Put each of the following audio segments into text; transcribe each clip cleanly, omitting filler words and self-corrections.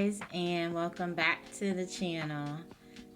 guys, and welcome back to the channel.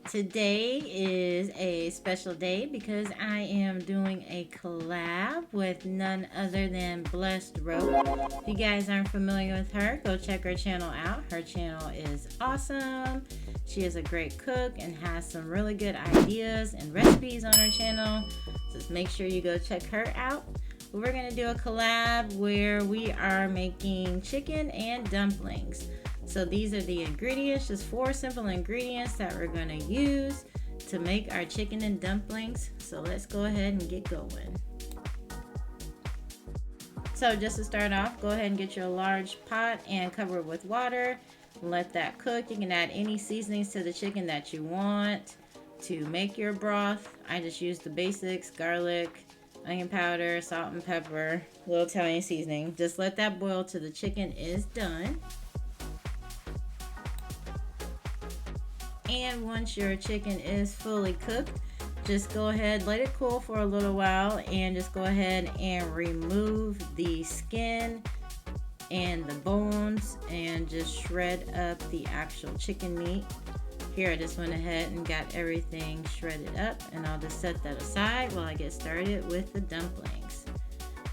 Today is a special day because I am doing a collab with none other than Blessed Rope. If you guys aren't familiar with her, go check her channel out. Her channel is awesome. She is a great cook and has some really good ideas and recipes on her channel. Just make sure you go check her out. We're going to do a collab where we are making chicken and dumplings. So these are the ingredients, just 4 simple ingredients that we're going to use to make our chicken and dumplings. So let's go ahead and get going. So just to start off, go ahead and get your large pot and cover it with water. Let that cook. You can add any seasonings to the chicken that you want to make your broth. I just use the basics: garlic, onion powder, salt and pepper, a little Italian seasoning. Just let that boil till the chicken is done. And once your chicken is fully cooked, just go ahead, let it cool for a little while, and just go ahead and remove the skin and the bones and just shred up the actual chicken meat. Here I just went ahead and got everything shredded up, and I'll just set that aside while I get started with the dumplings.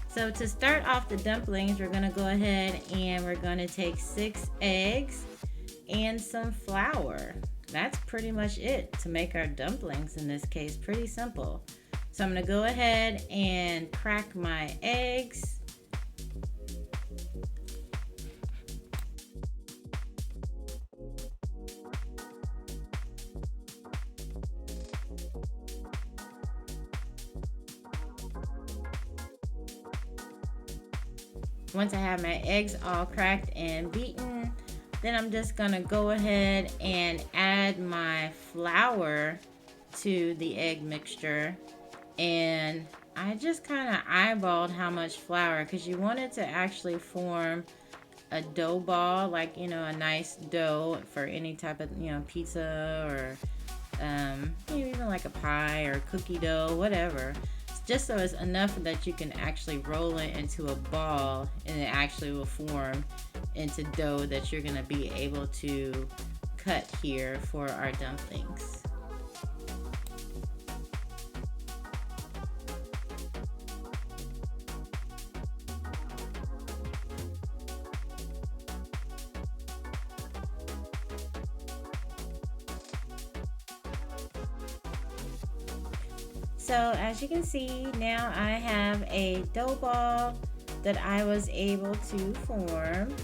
So to start off the dumplings, we're going to go ahead and we're going to take 6 eggs and some flour. That's pretty much it to make our dumplings in this case. Pretty simple. So I'm going to go ahead and crack my eggs. Once I have my eggs all cracked and beaten, then I'm just gonna go ahead and add my flour to the egg mixture. And I just kind of eyeballed how much flour, because you want it to actually form a dough ball, like, you know, a nice dough for any type of, you know, pizza or maybe even like a pie or cookie dough, whatever. Just so it's enough that you can actually roll it into a ball and it actually will form into dough that you're going to be able to cut here for our dumplings. So as you can see, now I have a dough ball that I was able to form,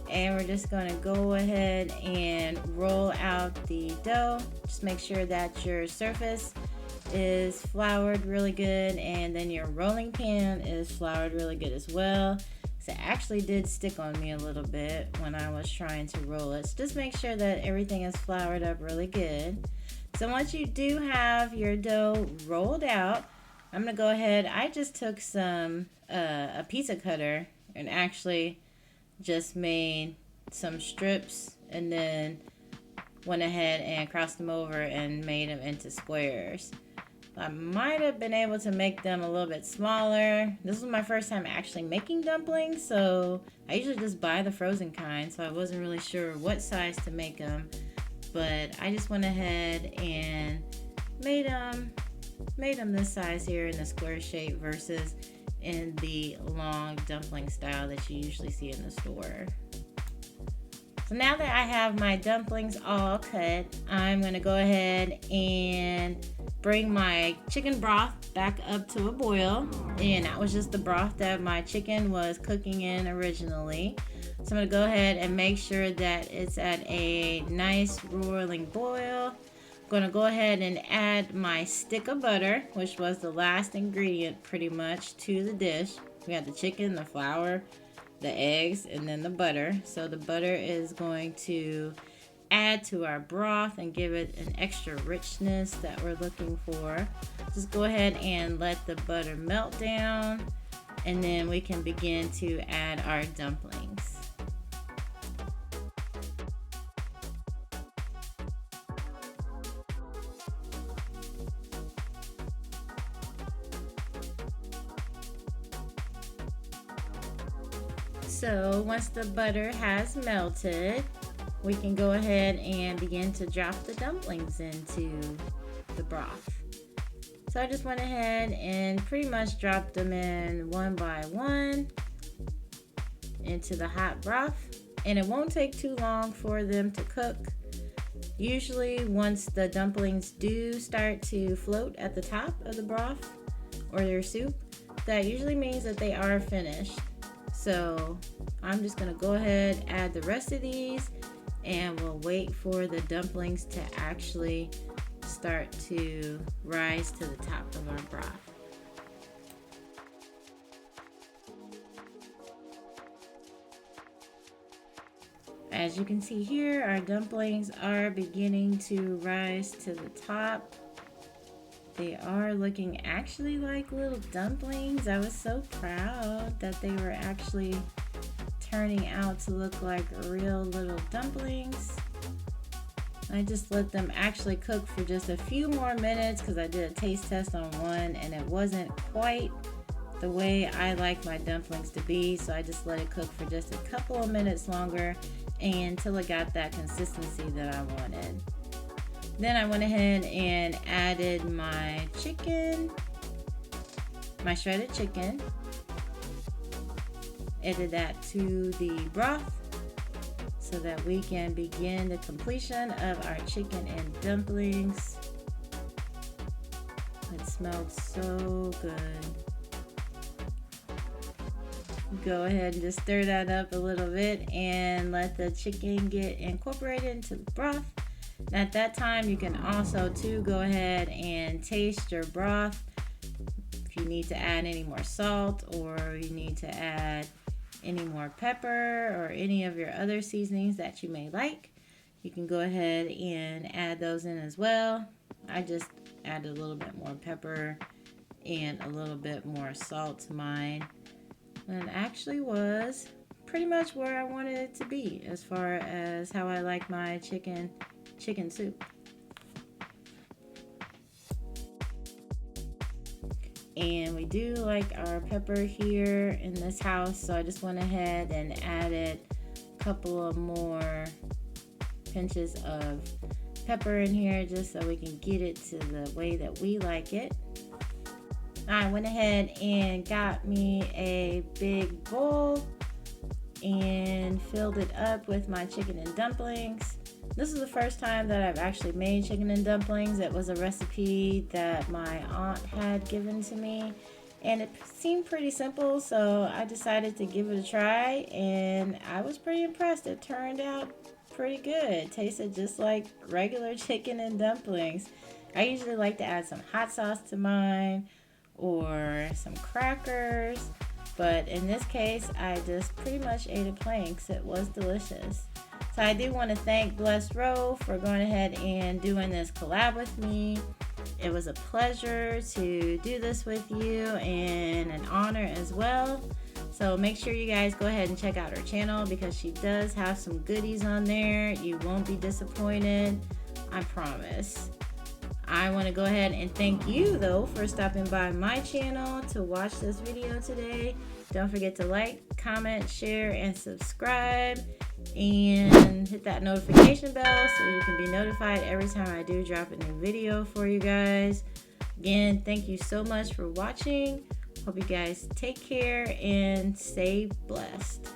and we're just going to go ahead and roll out the dough. Just make sure that your surface is floured really good, and then your rolling pan is floured really good as well. So it actually did stick on me a little bit when I was trying to roll it. So just make sure that everything is floured up really good. So once you do have your dough rolled out, I'm going to go ahead. I just took a pizza cutter and actually just made some strips, and then went ahead and crossed them over and made them into squares. I might have been able to make them a little bit smaller. This was my first time actually making dumplings, so I usually just buy the frozen kind, so I wasn't really sure what size to make them. But I just went ahead and made them this size here in the square shape versus in the long dumpling style that you usually see in the store. So now that I have my dumplings all cut, I'm going to go ahead and bring my chicken broth back up to a boil. And that was just the broth that my chicken was cooking in originally. So I'm going to go ahead and make sure that it's at a nice roiling boil. I'm going to go ahead and add my stick of butter, which was the last ingredient pretty much to the dish. We had the chicken, the flour, the eggs, and then the butter. So the butter is going to add to our broth and give it an extra richness that we're looking for. Just go ahead and let the butter melt down, and then we can begin to add our dumplings. So once the butter has melted, we can go ahead and begin to drop the dumplings into the broth. So I just went ahead and pretty much dropped them in one by one into the hot broth, and it won't take too long for them to cook. Usually once the dumplings do start to float at the top of the broth or your soup, that usually means that they are finished. So I'm just gonna go ahead, add the rest of these, and we'll wait for the dumplings to actually start to rise to the top of our broth. As you can see here, our dumplings are beginning to rise to the top. They are looking actually like little dumplings. I was so proud that they were actually turning out to look like real little dumplings. I just let them actually cook for just a few more minutes because I did a taste test on one and it wasn't quite the way I like my dumplings to be, so I just let it cook for just a couple of minutes longer until it got that consistency that I wanted. Then I went ahead and added my chicken, my shredded chicken, added that to the broth so that we can begin the completion of our chicken and dumplings. It smelled so good. Go ahead and just stir that up a little bit and let the chicken get incorporated into the broth. And at that time, you can also too go ahead and taste your broth. If you need to add any more salt or you need to add any more pepper or any of your other seasonings that you may like, you can go ahead and add those in as well. I just added a little bit more pepper and a little bit more salt to mine. And it actually was pretty much where I wanted it to be as far as how I like my chicken soup. And we do like our pepper here in this house, so I just went ahead and added a couple of more pinches of pepper in here just so we can get it to the way that we like it. I went ahead and got me a big bowl and filled it up with my chicken and dumplings. This is the first time that I've actually made chicken and dumplings. It was a recipe that my aunt had given to me, and it seemed pretty simple, so I decided to give it a try, and I was pretty impressed. It turned out pretty good. It tasted just like regular chicken and dumplings. I usually like to add some hot sauce to mine or some crackers, but in this case I just pretty much ate it plain because it was delicious. So I do want to thank Blessed Row for going ahead and doing this collab with me. It was a pleasure to do this with you and an honor as well. So make sure you guys go ahead and check out her channel because she does have some goodies on there. You won't be disappointed, I promise. I want to go ahead and thank you though for stopping by my channel to watch this video today. Don't forget to like, comment, share, and subscribe, and hit that notification bell so you can be notified every time I do drop a new video for you guys. Again, thank you so much for watching. Hope you guys take care and stay blessed.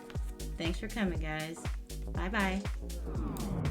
Thanks for coming, guys. Bye bye.